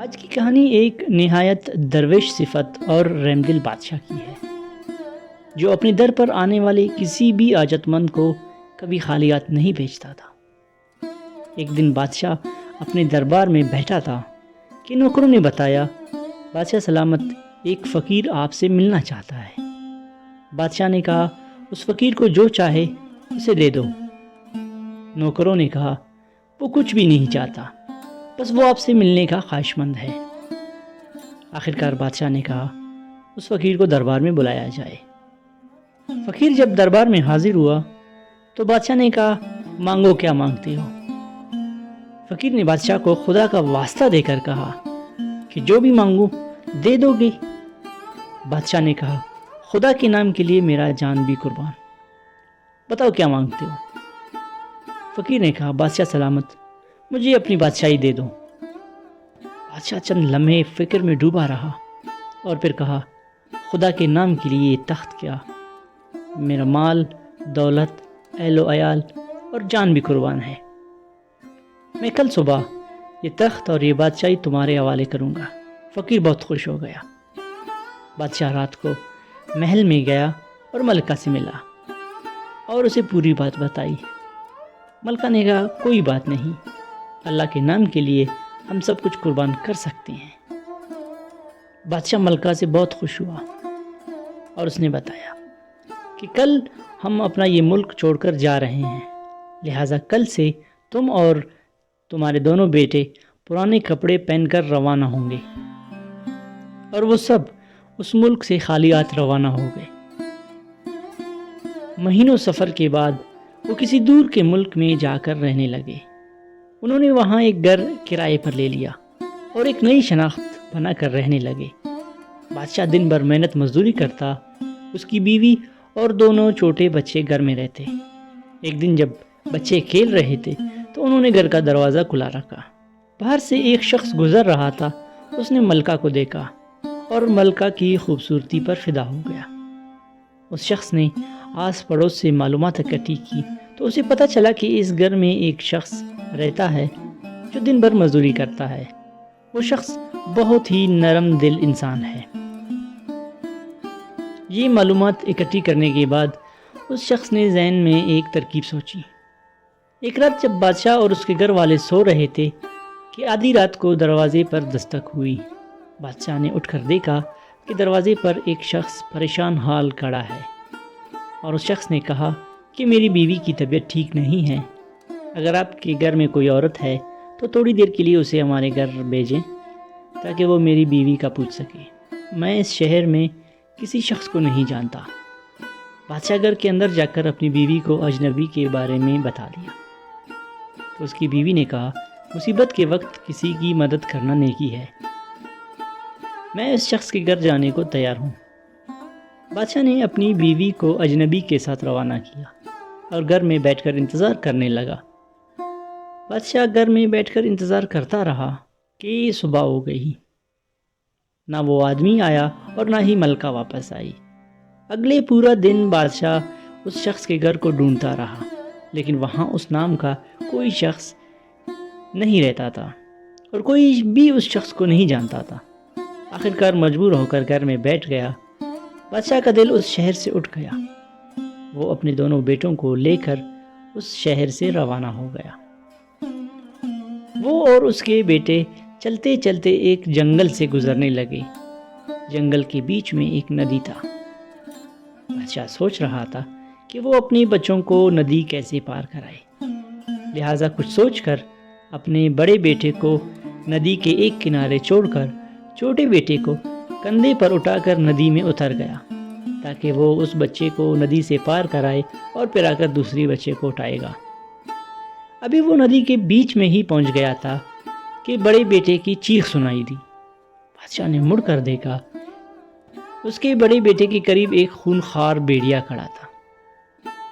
آج کی کہانی ایک نہایت درویش صفت اور رحم دل بادشاہ کی ہے، جو اپنے در پر آنے والے کسی بھی حاجت مند کو کبھی خالیات نہیں بھیجتا تھا۔ ایک دن بادشاہ اپنے دربار میں بیٹھا تھا کہ نوکروں نے بتایا، بادشاہ سلامت، ایک فقیر آپ سے ملنا چاہتا ہے۔ بادشاہ نے کہا، اس فقیر کو جو چاہے اسے دے دو۔ نوکروں نے کہا، وہ کچھ بھی نہیں چاہتا، بس وہ آپ سے ملنے کا خواہش مند ہے۔ آخرکار بادشاہ نے کہا، اس فقیر کو دربار میں بلایا جائے۔ فقیر جب دربار میں حاضر ہوا تو بادشاہ نے کہا، مانگو کیا مانگتے ہو؟ فقیر نے بادشاہ کو خدا کا واسطہ دے کر کہا کہ جو بھی مانگو دے دو گے۔ بادشاہ نے کہا، خدا کے نام کے لیے میرا جان بھی قربان، بتاؤ کیا مانگتے ہو؟ فقیر نے کہا، بادشاہ سلامت، مجھے اپنی بادشاہی دے دو۔ بادشاہ چند لمحے فکر میں ڈوبا رہا اور پھر کہا، خدا کے نام کے لیے یہ تخت کیا، میرا مال، دولت، اہل و عیال اور جان بھی قربان ہے۔ میں کل صبح یہ تخت اور یہ بادشاہی تمہارے حوالے کروں گا۔ فقیر بہت خوش ہو گیا۔ بادشاہ رات کو محل میں گیا اور ملکہ سے ملا اور اسے پوری بات بتائی۔ ملکہ نے کہا، کوئی بات نہیں، اللہ کے نام کے لیے ہم سب کچھ قربان کر سکتے ہیں۔ بادشاہ ملکہ سے بہت خوش ہوا اور اس نے بتایا کہ کل ہم اپنا یہ ملک چھوڑ کر جا رہے ہیں، لہٰذا کل سے تم اور تمہارے دونوں بیٹے پرانے کپڑے پہن کر روانہ ہوں گے، اور وہ سب اس ملک سے خالی ہاتھ روانہ ہو گئے۔ مہینوں سفر کے بعد وہ کسی دور کے ملک میں جا کر رہنے لگے۔ انہوں نے وہاں ایک گھر کرائے پر لے لیا اور ایک نئی شناخت بنا کر رہنے لگے۔ بادشاہ دن بھر محنت مزدوری کرتا، اس کی بیوی اور دونوں چھوٹے بچے گھر میں رہتے۔ ایک دن جب بچے کھیل رہے تھے تو انہوں نے گھر کا دروازہ کھلا رکھا۔ باہر سے ایک شخص گزر رہا تھا، اس نے ملکہ کو دیکھا اور ملکہ کی خوبصورتی پر فدا ہو گیا۔ اس شخص نے آس پڑوس سے معلومات اکٹھی کی تو اسے پتہ چلا کہ اس گھر میں ایک شخص رہتا ہے جو دن بھر مزدوری کرتا ہے۔ وہ شخص بہت ہی نرم دل انسان ہے۔ یہ معلومات اکٹھی کرنے کے بعد اس شخص نے ذہن میں ایک ترکیب سوچی۔ ایک رات جب بادشاہ اور اس کے گھر والے سو رہے تھے کہ آدھی رات کو دروازے پر دستک ہوئی۔ بادشاہ نے اٹھ کر دیکھا کہ دروازے پر ایک شخص پریشان حال کھڑا ہے، اور اس شخص نے کہا کہ میری بیوی کی طبیعت ٹھیک نہیں ہے، اگر آپ کے گھر میں کوئی عورت ہے تو تھوڑی دیر کے لیے اسے ہمارے گھر بھیجیں تاکہ وہ میری بیوی کا پوچھ سکے۔ میں اس شہر میں کسی شخص کو نہیں جانتا۔ بادشاہ گھر کے اندر جا کر اپنی بیوی کو اجنبی کے بارے میں بتا دیا تو اس کی بیوی نے کہا، مصیبت کے وقت کسی کی مدد کرنا نیکی ہے، میں اس شخص کے گھر جانے کو تیار ہوں۔ بادشاہ نے اپنی بیوی کو اجنبی کے ساتھ روانہ کیا اور گھر میں بیٹھ کر انتظار کرنے لگا۔ بادشاہ گھر میں بیٹھ کر انتظار کرتا رہا کہ صبح ہو گئی۔ نہ وہ آدمی آیا اور نہ ہی ملکہ واپس آئی۔ اگلے پورا دن بادشاہ اس شخص کے گھر کو ڈھونڈتا رہا، لیکن وہاں اس نام کا کوئی شخص نہیں رہتا تھا اور کوئی بھی اس شخص کو نہیں جانتا تھا۔ آخرکار مجبور ہو کر گھر میں بیٹھ گیا۔ بادشاہ کا دل اس شہر سے اٹھ گیا۔ وہ اپنے دونوں بیٹوں کو لے کر اس شہر سے روانہ ہو گیا۔ وہ اور اس کے بیٹے چلتے چلتے ایک جنگل سے گزرنے لگے۔ جنگل کے بیچ میں ایک ندی تھا۔ بادشاہ سوچ رہا تھا کہ وہ اپنے بچوں کو ندی کیسے پار کرائے، لہٰذا کچھ سوچ کر اپنے بڑے بیٹے کو ندی کے ایک کنارے چھوڑ کر چھوٹے بیٹے کو کندھے پر اٹھا کر ندی میں اتر گیا تاکہ وہ اس بچے کو ندی سے پار کرائے اور پھر آ کر دوسری بچے کو اٹھائے گا۔ ابھی وہ ندی کے بیچ میں ہی پہنچ گیا تھا کہ بڑے بیٹے کی چیخ سنائی دی۔ بادشاہ نے مڑ کر دیکھا، اس کے بڑے بیٹے کے قریب ایک خونخوار بھیڑیا کھڑا تھا۔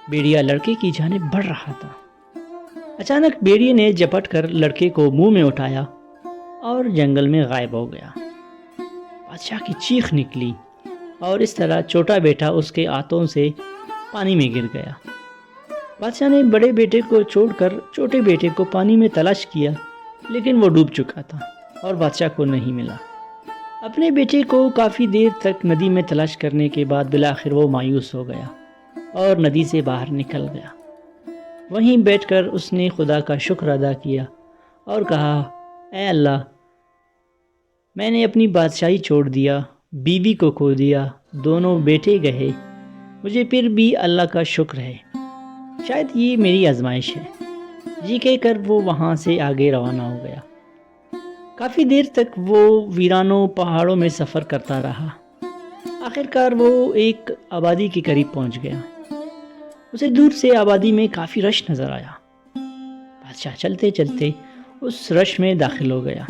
بھیڑیا لڑکے کی جانب بڑھ رہا تھا۔ اچانک بھیڑیے نے جھپٹ کر لڑکے کو منہ میں اٹھایا اور جنگل میں غائب ہو گیا۔ بادشاہ کی چیخ نکلی اور اس طرح چھوٹا بیٹا اس کے ہاتھوں سے پانی میں گر گیا۔ بادشاہ نے بڑے بیٹے کو چھوڑ کر چھوٹے بیٹے کو پانی میں تلاش کیا، لیکن وہ ڈوب چکا تھا اور بادشاہ کو نہیں ملا۔ اپنے بیٹے کو کافی دیر تک ندی میں تلاش کرنے کے بعد بالآخر وہ مایوس ہو گیا اور ندی سے باہر نکل گیا۔ وہیں بیٹھ کر اس نے خدا کا شکر ادا کیا اور کہا، اے اللہ، میں نے اپنی بادشاہی چھوڑ دیا، بیوی کو کھو دیا، دونوں بیٹے گئے، مجھے پھر بھی اللہ کا شکر ہے، شاید یہ میری آزمائش ہے۔ یہ کہہ کر وہ وہاں سے آگے روانہ ہو گیا۔ کافی دیر تک وہ ویرانوں پہاڑوں میں سفر کرتا رہا۔ آخر کار وہ ایک آبادی کے قریب پہنچ گیا۔ اسے دور سے آبادی میں کافی رش نظر آیا۔ بادشاہ چلتے چلتے اس رش میں داخل ہو گیا۔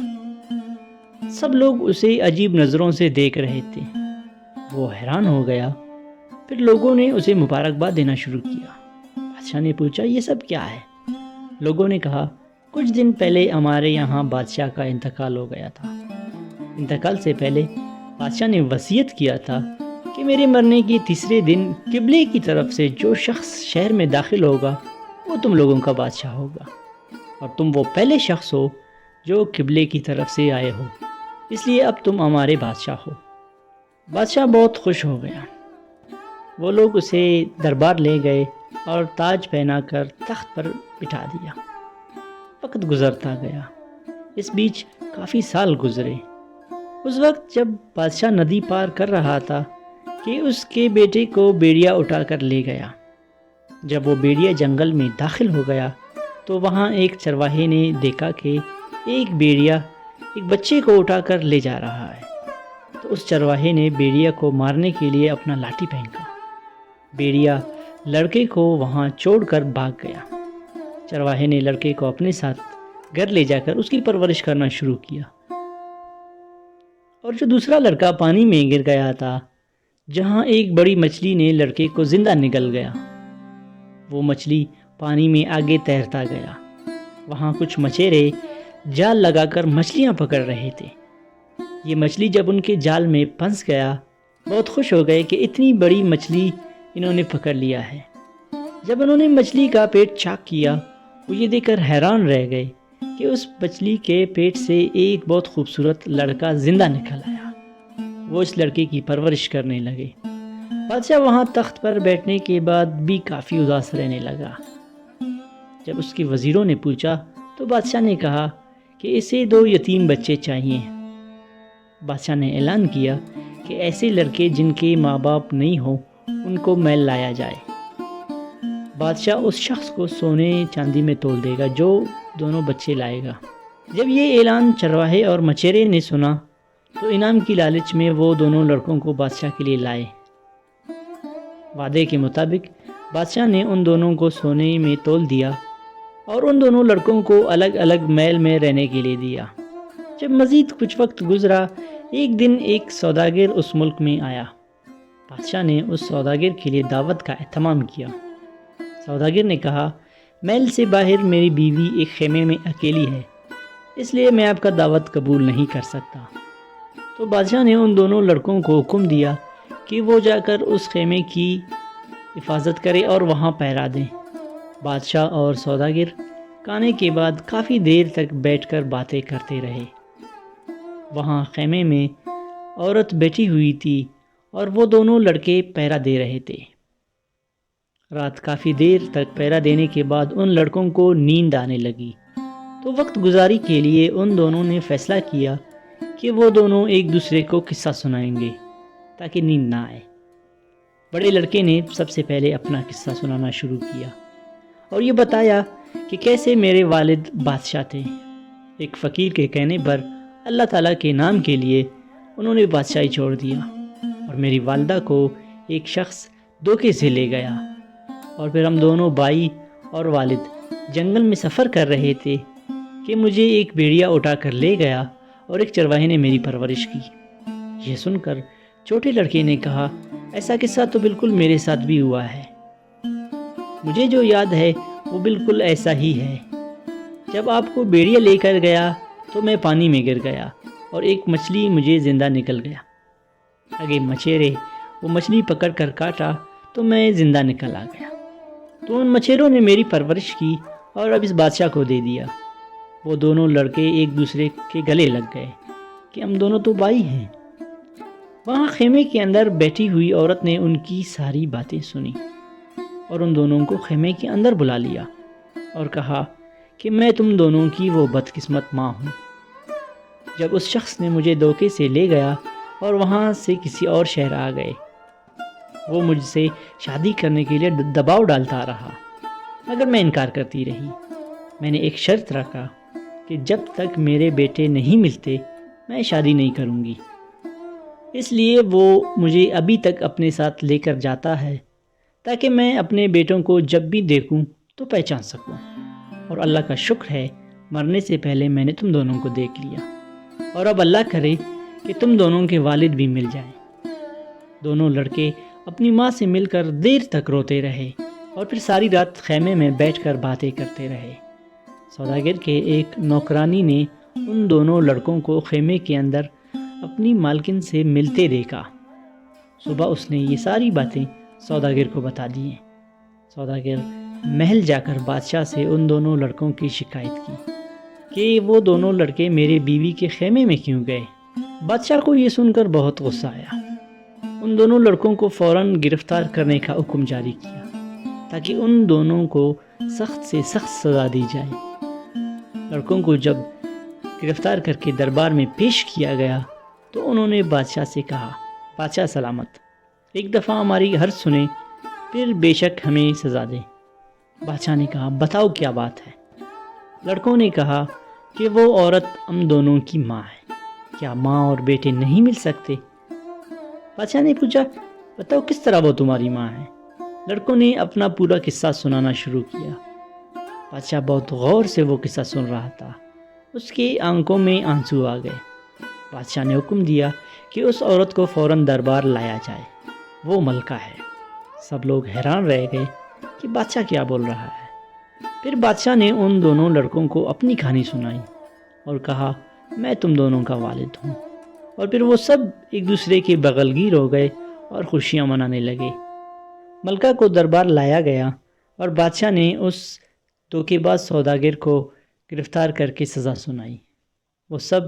سب لوگ اسے عجیب نظروں سے دیکھ رہے تھے۔ وہ حیران ہو گیا۔ پھر لوگوں نے اسے مبارکباد دینا شروع کیا۔ بادشاہ نے پوچھا، یہ سب کیا ہے؟ لوگوں نے کہا، کچھ دن پہلے ہمارے یہاں بادشاہ کا انتقال ہو گیا تھا۔ انتقال سے پہلے بادشاہ نے وصیت کیا تھا کہ میرے مرنے کے تیسرے دن قبلے کی طرف سے جو شخص شہر میں داخل ہوگا وہ تم لوگوں کا بادشاہ ہوگا، اور تم وہ پہلے شخص ہو جو قبلے کی طرف سے آئے ہو، اس لیے اب تم ہمارے بادشاہ ہو۔ بادشاہ بہت خوش ہو گیا۔ وہ لوگ اسے دربار لے گئے اور تاج پہنا کر تخت پر بٹھا دیا۔ وقت گزرتا گیا۔ اس بیچ کافی سال گزرے۔ اس وقت جب بادشاہ ندی پار کر رہا تھا کہ اس کے بیٹے کو بیڑیا اٹھا کر لے گیا۔ جب وہ بیڑیا جنگل میں داخل ہو گیا تو وہاں ایک چرواہے نے دیکھا کہ ایک بیڑیا ایک بچے کو اٹھا کر لے جا رہا ہے۔ تو اس چرواہے نے بیڑیا کو مارنے کے لیے اپنا لاٹھی پھینکا۔ بیڑیا لڑکے کو وہاں چھوڑ کر بھاگ گیا۔ چرواہے نے لڑکے کو اپنے ساتھ گھر لے جا کر اس کی پرورش کرنا شروع کیا۔ اور جو دوسرا لڑکا پانی میں گر گیا تھا، جہاں ایک بڑی مچھلی نے لڑکے کو زندہ نگل گیا، وہ مچھلی پانی میں آگے تیرتا گیا۔ وہاں کچھ مچھیرے جال لگا کر مچھلیاں پکڑ رہے تھے۔ یہ مچھلی جب ان کے جال میں پھنس گیا، بہت خوش ہو گئے کہ اتنی بڑی مچھلی انہوں نے پکڑ لیا ہے۔ جب انہوں نے مچھلی کا پیٹ چاک کیا، وہ یہ دیکھ کر حیران رہ گئے کہ اس مچھلی کے پیٹ سے ایک بہت خوبصورت لڑکا زندہ نکل آیا۔ وہ اس لڑکے کی پرورش کرنے لگے۔ بادشاہ وہاں تخت پر بیٹھنے کے بعد بھی کافی اداس رہنے لگا۔ جب اس کے وزیروں نے پوچھا تو بادشاہ نے کہا کہ اسے 2 یتیم بچے چاہیے۔ بادشاہ نے اعلان کیا کہ ایسے لڑکے جن کے ماں باپ نہیں ہوں ان کو محل لایا جائے۔ بادشاہ اس شخص کو سونے چاندی میں تول دے گا جو دونوں بچے لائے گا۔ جب یہ اعلان چرواہے اور مچھیرے نے سنا تو انعام کی لالچ میں وہ دونوں لڑکوں کو بادشاہ کے لیے لائے۔ وعدے کے مطابق بادشاہ نے ان دونوں کو سونے میں تول دیا اور ان دونوں لڑکوں کو الگ الگ محل میں رہنے کے لیے دیا۔ جب مزید کچھ وقت گزرا، ایک دن ایک سوداگر اس ملک میں آیا۔ بادشاہ نے اس سوداگر کے لیے دعوت کا اہتمام کیا۔ سوداگر نے کہا، محل سے باہر میری بیوی ایک خیمے میں اکیلی ہے، اس لیے میں آپ کا دعوت قبول نہیں کر سکتا۔ تو بادشاہ نے ان دونوں لڑکوں کو حکم دیا کہ وہ جا کر اس خیمے کی حفاظت کرے اور وہاں پہرا دیں۔ بادشاہ اور سوداگر کھانے کے بعد کافی دیر تک بیٹھ کر باتیں کرتے رہے۔ وہاں خیمے میں عورت بیٹھی ہوئی تھی اور وہ دونوں لڑکے پہرا دے رہے تھے۔ رات کافی دیر تک پہرا دینے کے بعد ان لڑکوں کو نیند آنے لگی، تو وقت گزاری کے لیے ان دونوں نے فیصلہ کیا کہ وہ دونوں ایک دوسرے کو قصہ سنائیں گے تاکہ نیند نہ آئے۔ بڑے لڑکے نے سب سے پہلے اپنا قصہ سنانا شروع کیا اور یہ بتایا کہ کیسے میرے والد بادشاہ تھے۔ ایک فقیر کے کہنے پر اللہ تعالیٰ کے نام کے لیے انہوں نے بادشاہی چھوڑ دیا، اور میری والدہ کو ایک شخص دھوکے سے لے گیا، اور پھر ہم دونوں بھائی اور والد جنگل میں سفر کر رہے تھے کہ مجھے ایک بیڑیا اٹھا کر لے گیا اور ایک چرواہے نے میری پرورش کی۔ یہ سن کر چھوٹے لڑکے نے کہا، ایسا قصہ تو بالکل میرے ساتھ بھی ہوا ہے۔ مجھے جو یاد ہے وہ بالکل ایسا ہی ہے۔ جب آپ کو بیڑیا لے کر گیا تو میں پانی میں گر گیا اور ایک مچھلی مجھے زندہ نکل گیا۔ آگے مچھیرے وہ مچھلی پکڑ کر کاٹا تو میں زندہ نکل آ گیا۔ تو ان مچھیروں نے میری پرورش کی اور اب اس بادشاہ کو دے دیا۔ وہ دونوں لڑکے ایک دوسرے کے گلے لگ گئے کہ ہم دونوں تو بھائی ہیں۔ وہاں خیمے کے اندر بیٹھی ہوئی عورت نے ان کی ساری باتیں سنی اور ان دونوں کو خیمے کے اندر بلا لیا اور کہا کہ میں تم دونوں کی وہ بدقسمت ماں ہوں۔ جب اس شخص نے مجھے دھوکے سے لے گیا اور وہاں سے کسی اور شہر آ گئے، وہ مجھ سے شادی کرنے کے لیے دباؤ ڈالتا رہا مگر میں انکار کرتی رہی۔ میں نے ایک شرط رکھا کہ جب تک میرے بیٹے نہیں ملتے میں شادی نہیں کروں گی، اس لیے وہ مجھے ابھی تک اپنے ساتھ لے کر جاتا ہے تاکہ میں اپنے بیٹوں کو جب بھی دیکھوں تو پہچان سکوں، اور اللہ کا شکر ہے مرنے سے پہلے میں نے تم دونوں کو دیکھ لیا، اور اب اللہ کرے کہ تم دونوں کے والد بھی مل جائیں۔ دونوں لڑکے اپنی ماں سے مل کر دیر تک روتے رہے اور پھر ساری رات خیمے میں بیٹھ کر باتیں کرتے رہے۔ سوداگر کے ایک نوکرانی نے ان دونوں لڑکوں کو خیمے کے اندر اپنی مالکن سے ملتے دیکھا۔ صبح اس نے یہ ساری باتیں سوداگر کو بتا دیں۔ سوداگر محل جا کر بادشاہ سے ان دونوں لڑکوں کی شکایت کی کہ وہ دونوں لڑکے میرے بیوی کے خیمے میں کیوں گئے۔ بادشاہ کو یہ سن کر بہت غصہ آیا۔ ان دونوں لڑکوں کو فوراً گرفتار کرنے کا حکم جاری کیا تاکہ ان دونوں کو سخت سے سخت سزا دی جائے۔ لڑکوں کو جب گرفتار کر کے دربار میں پیش کیا گیا تو انہوں نے بادشاہ سے کہا، بادشاہ سلامت، ایک دفعہ ہماری حرض سنیں پھر بے شک ہمیں سزا دیں۔ بادشاہ نے کہا، بتاؤ کیا بات ہے؟ لڑکوں نے کہا کہ وہ عورت ہم دونوں کی ماں ہے، کیا ماں اور بیٹے نہیں مل سکتے؟ بادشاہ نے پوچھا، بتاؤ کس طرح وہ تمہاری ماں ہے؟ لڑکوں نے اپنا پورا قصہ سنانا شروع کیا۔ بادشاہ بہت غور سے وہ قصہ سن رہا تھا، اس کے آنکھوں میں آنسو آ گئے۔ بادشاہ نے حکم دیا کہ اس عورت کو فوراً دربار لایا جائے، وہ ملکہ ہے۔ سب لوگ حیران رہ گئے کہ بادشاہ کیا بول رہا ہے۔ پھر بادشاہ نے ان دونوں لڑکوں کو اپنی کہانی سنائی اور کہا، میں تم دونوں کا والد ہوں۔ اور پھر وہ سب ایک دوسرے کے بغل گیر ہو گئے اور خوشیاں منانے لگے۔ ملکہ کو دربار لایا گیا اور بادشاہ نے اس دھوکے باز سوداگر کو گرفتار کر کے سزا سنائی۔ وہ سب